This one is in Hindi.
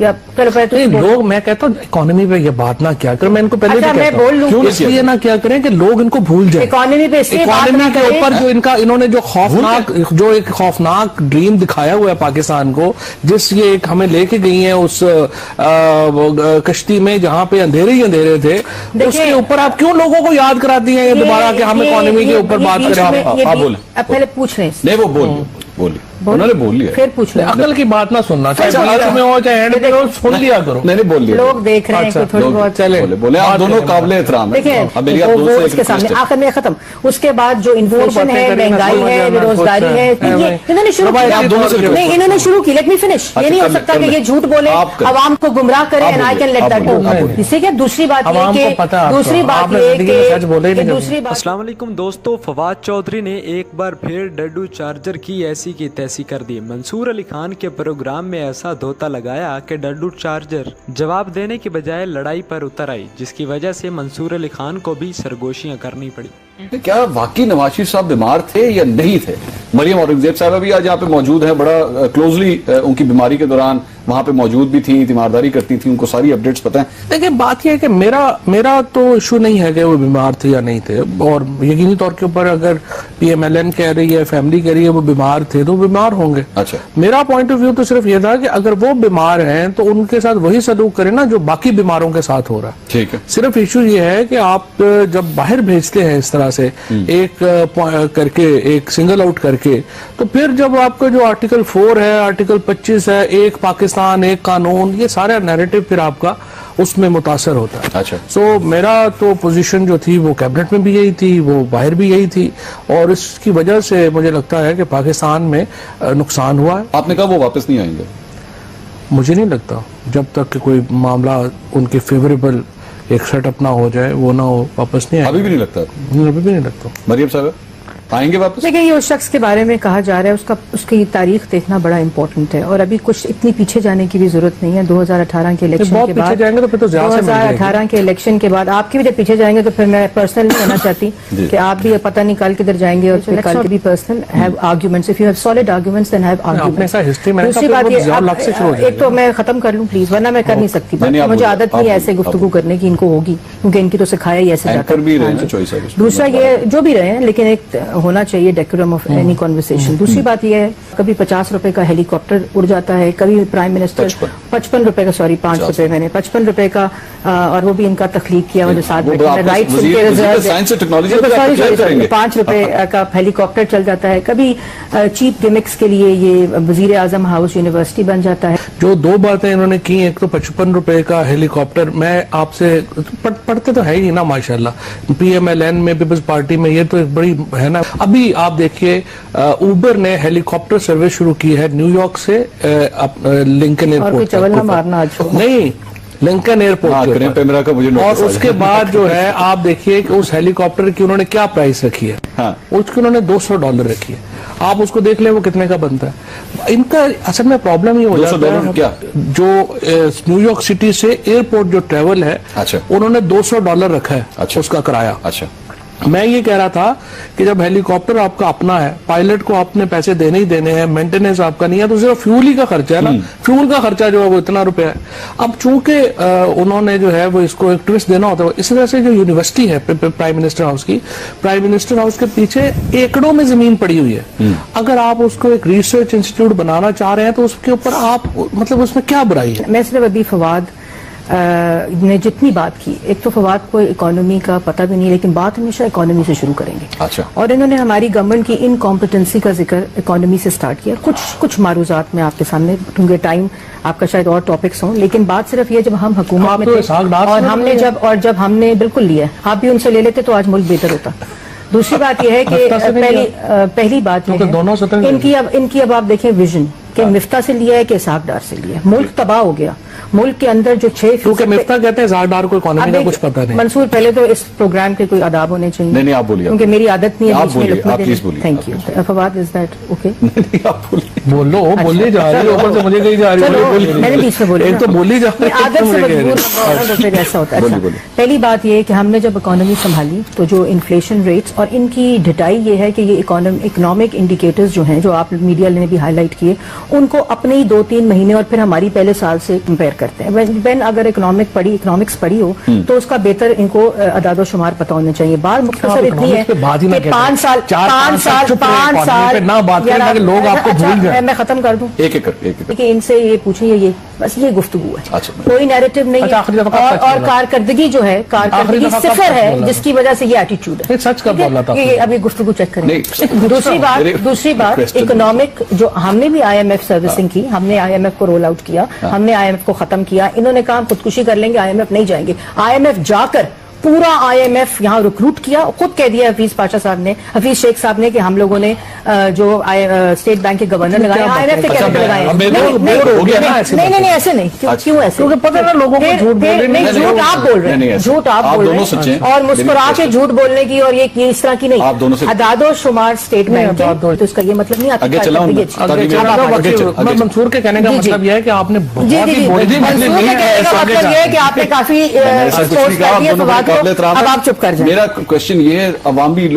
या लोग, मैं कहता हूँ इकोनॉमी पे ये बात ना क्या करें, मैं इनको पहले अच्छा, मैं बोल लूं क्यों इसलिए ना क्या करें कि लोग इनको भूल जाए। इकोनॉमी पे इकोनॉमी के ऊपर जो इन्होंने जो एक खौफनाक ड्रीम दिखाया हुआ है पाकिस्तान को, जिस ये एक हमें लेके गई है उस कश्ती में जहाँ पे अंधेरे ही अंधेरे थे, उसके ऊपर आप क्यों लोगों को याद कराती हैं ये दोबारा कि हम इकोनॉमी के ऊपर बात करें। आप बोले, पहले पूछ रहे हैं। नहीं, वो बोलिए, उन्होंने बोल लिया, फिर पूछ लिया। अकल की बात ना सुनना, चाहे बात में हो चाहे एंड पे हो, सुन लिया करो। नहीं बोल लिया, लोग देख रहे हैं कि थोड़ी बहुत चले बोले, आप दोनों काबिल एहतराम है। देखिए वो उसके सामने आखिर में खत्म। उसके बाद जो इन्फ्लेशन है, महंगाई है, बेरोजगारी है, इन्होंने शुरू किया। नहीं, इन्होंने शुरू की। Let me finish. ये नहीं हो सकता कि ये झूठ बोले, आवाम को गुमराह करे and I can let that go. इससे क्या दूसरी बात ये कि अस्सलाम वालेकुम दोस्तों, फवाद चौधरी ने एक बार फिर डड्डू चार्जर की ऐसी की तैसी कर दी। मंसूर अली खान के प्रोग्राम में ऐसा धोता लगाया कि डड्डू चार्जर जवाब देने की बजाय लड़ाई पर उतर आई, जिसकी वजह से मंसूर अली खान को भी सरगोशियां करनी पड़ी। क्या वाकई नवाज शरीफ साहब बीमार थे या नहीं थे? मरियम औरंगजेब साहबा भी आज यहाँ पे मौजूद है, बड़ा क्लोजली उनकी बीमारी के दौरान वहां पे मौजूद भी थी, तीमारदारी करती थी, उनको सारी अपडेट्स पता है। देखिए बात यह है कि मेरा तो इशू नहीं है कि वो बीमार थे या नहीं थे, और यकीनी तौर के ऊपर अगर PMLN कह रही है, फैमिली कह रही है वो बीमार थे तो बीमार होंगे। अच्छा, मेरा पॉइंट ऑफ व्यू तो सिर्फ ये था कि अगर वो बीमार हैं तो उनके साथ वही सलूक करें ना जो बाकी बीमारों के साथ हो रहा है। ठीक है, सिर्फ इशू ये है कि आप जब बाहर भेजते हैं इस तरह से एक करके, एक सिंगल आउट करके, तो फिर जब आपका जो आर्टिकल 4 है, आर्टिकल 25 है, एक पाकिस्तान एक कानून, ये सारा नैरेटिव फिर आपका उसमें मुतासर होता है। अच्छा, सो मेरा तो पोजीशन जो थी वो कैबिनेट में भी यही थी, वो बाहर भी यही थी, और इसकी वजह से मुझे लगता है कि पाकिस्तान में नुकसान हुआ है। आपने कहा वो वापस नहीं आएंगे? मुझे नहीं लगता, जब तक कि कोई मामला उनके फेवरेबल एक सेटअप ना हो जाए, वो ना हो, वापस नहीं आएंगे। अभी भी नहीं लगता? अभी भी नहीं लगता। मरियम साहब आएंगे वापस? देखिए ये उस शख्स के बारे में कहा जा रहा है, उसकी तारीख देखना बड़ा इंपॉर्टेंट है, और अभी कुछ इतनी पीछे जाने की भी जरूरत नहीं है। 2018 के इलेक्शन के बाद जाएंगे तो फिर तो 2018 के इलेक्शन के बाद आपके भी जब पीछे जाएंगे तो फिर मैं पर्सनल नहीं कहना चाहती कि आप भी पता नहीं कल किधर जाएंगे, और फिर कल के भी personal have arguments. If you have solid arguments then have arguments. दूसरी बात ये, एक तो मैं खत्म कर लूं प्लीज, वरना मैं कर नहीं सकती, मुझे आदत नहीं है ऐसे गुफ्तगू करने की, इनको होगी क्योंकि इनकी तो सिखाया ही ऐसे जाता है। दूसरा ये जो भी रहे, लेकिन एक होना चाहिए ऑफ एनी कॉन्वर्सेशन। दूसरी बात यह है, कभी 50 रुपए का हेलीकॉप्टर उड़ जाता है, कभी प्राइम मिनिस्टर 55 रुपए का, सॉरी 5 रुपए, मैंने 55 रुपए का, और वो भी इनका तखलीक किया मुझे साथ में राइट टेक्नोलॉजी 5 रुपए का हेलीकॉप्टर चल जाता है। कभी चीप गिमिक्स के लिए ये वजीर आजम हाउस यूनिवर्सिटी बन जाता है। जो दो बातें इन्होंने की, एक तो 55 रुपए का हेलीकॉप्टर, मैं आपसे पढ़ते तो है ही ना माशाल्लाह, PMLN में, पीपल्स पार्टी में, ये तो एक बड़ी है ना। अभी आप देखिए उबर ने हेलीकॉप्टर सर्विस शुरू की है न्यूयॉर्क से लिंकन एयरपोर्ट नहीं, लिंकन एयरपोर्ट, और उसके बाद जो है आप देखिए कि उस हेलीकॉप्टर की उन्होंने क्या प्राइस रखी है। हाँ, उसकी उन्होंने $200 रखी है। आप उसको देख लें वो कितने का बनता है। इनका असल में प्रॉब्लम ये हो जाता है क्या, जो न्यूयॉर्क सिटी से एयरपोर्ट जो ट्रेवल है, अच्छा, उन्होंने $200 रखा है। अच्छा, उसका किराया। अच्छा, मैं ये कह रहा था कि जब हेलीकॉप्टर आपका अपना है, पायलट को आपने पैसे देने ही देने हैं, मेंटेनेंस आपका नहीं है, तो सिर्फ फ्यूल ही का खर्चा है ना, फ्यूल का खर्चा जो है वो इतना रुपया है। अब चूंकि उन्होंने जो है वो इसको एक ट्विस्ट देना होता है, इस तरह से जो यूनिवर्सिटी है प्राइम मिनिस्टर हाउस की, प्राइम मिनिस्टर हाउस के पीछे एकड़ों में जमीन पड़ी हुई है। अगर आप उसको एक रिसर्च इंस्टीट्यूट बनाना चाह रहे हैं तो उसके ऊपर आप, मतलब उसमें क्या बुराई है? मैं सिर्फ अभी फवाद ने जितनी बात की, एक तो फवाद को इकोनॉमी का पता भी नहीं, लेकिन बात हमेशा इकोनॉमी से शुरू करेंगे। अच्छा, और इन्होंने हमारी गवर्नमेंट की इनकॉम्पिटेंसी का जिक्र इकोनॉमी से स्टार्ट किया। कुछ मारूजात में आपके सामने दूंगे, टाइम आपका शायद और टॉपिक्स हों, लेकिन बात सिर्फ ये, जब हम हुकूमत में थे और जब हमने बिल्कुल लिया, आप भी उनसे ले लेते तो आज मुल्क बेहतर होता। दूसरी बात यह है कि पहली बात यह है इनकी अब आप देखें विजन कि मिफ्ता से लिया है कि इसहाक डार से लिया है, मुल्क तबाह हो गया। मुल्क के अंदर जो 6 क्योंकि मिफ्ता कहते हैं ज़ारदार को इकोनॉमी का कुछ पता नहीं। मंसूर, पहले तो इस प्रोग्राम के कोई आदाब होने चाहिए। नहीं आप बोलिए, क्योंकि मेरी आदत नहीं है। आप बोलिए, आप प्लीज बोलिए। Thank you. Fawad, is that okay? नहीं आप बोलिए। बोलो, बोली जा रही है, ऊपर से मुझे कही जा रही है। मैंने बीच में बोली, एक तो बोली जा रही है, आदत से मजबूर, फिर ऐसा होता है। पहली बात ये कि हमने जब इकोनॉमी संभाली तो जो इन्फ्लेशन रेट्स और इनकी ढिटाई ये है कि ये इकोनॉमिक इंडिकेटर्स जो हैं, जो आप मीडिया ने भी हाईलाइट किए, उनको अपने ही 2-3 महीने और फिर हमारी पहले साल से कंपेयर करते हैं। व्हेन अगर इकोनॉमिक्स पढ़ी हो तो उसका बेहतर इनको अदादो शुमार पता होने चाहिए। बात मुख्तसर इतनी है कि 5 साल ना बात करें कि लोग आपको भूल जाएं। मैं खत्म कर दूं एक कि इनसे ये पूछिए, ये बस ये गुफ्तगू है। अच्छा, कोई नैरेटिव नहीं है और कारकर्दगी जो है, कारकर्दगी सिफर है, जिसकी वजह से ये एटीट्यूड है। सच का बोला था। अभी गुफ्तगू चेक करें। दूसरी बात इकोनॉमिक, जो हमने भी IMF सर्विसिंग की, हमने IMF को रोल आउट किया, हमने IMF को खत्म किया। इन्होंने कहा खुदकुशी कर लेंगे, IMF नहीं जाएंगे। IMF जाकर पूरा IMF यहाँ रिक्रूट किया। खुद कह दिया हफीज शेख साहब ने कि हम लोगों ने जो स्टेट बैंक के गवर्नर लगाए, IMF के कैपिटल लगाए। नहीं ऐसे नहीं। क्यों ऐसे? क्योंकि पता ना लोगों को झूठ बोल रहे हैं। झूठ आप बोल रहे हैं, झूठ आप बोल रहे हैं, और मुस्कुरा के झूठ बोलने की, और ये इस तरह की नहीं। अदादो शुमार स्टेट बैंक, तो इसका ये मतलब नहीं आता। मंसूर के कहने का मतलब यह है कि आपने आपने काफी अब आप चुप कर जाए। मेरा क्वेश्चन ये है, अवामी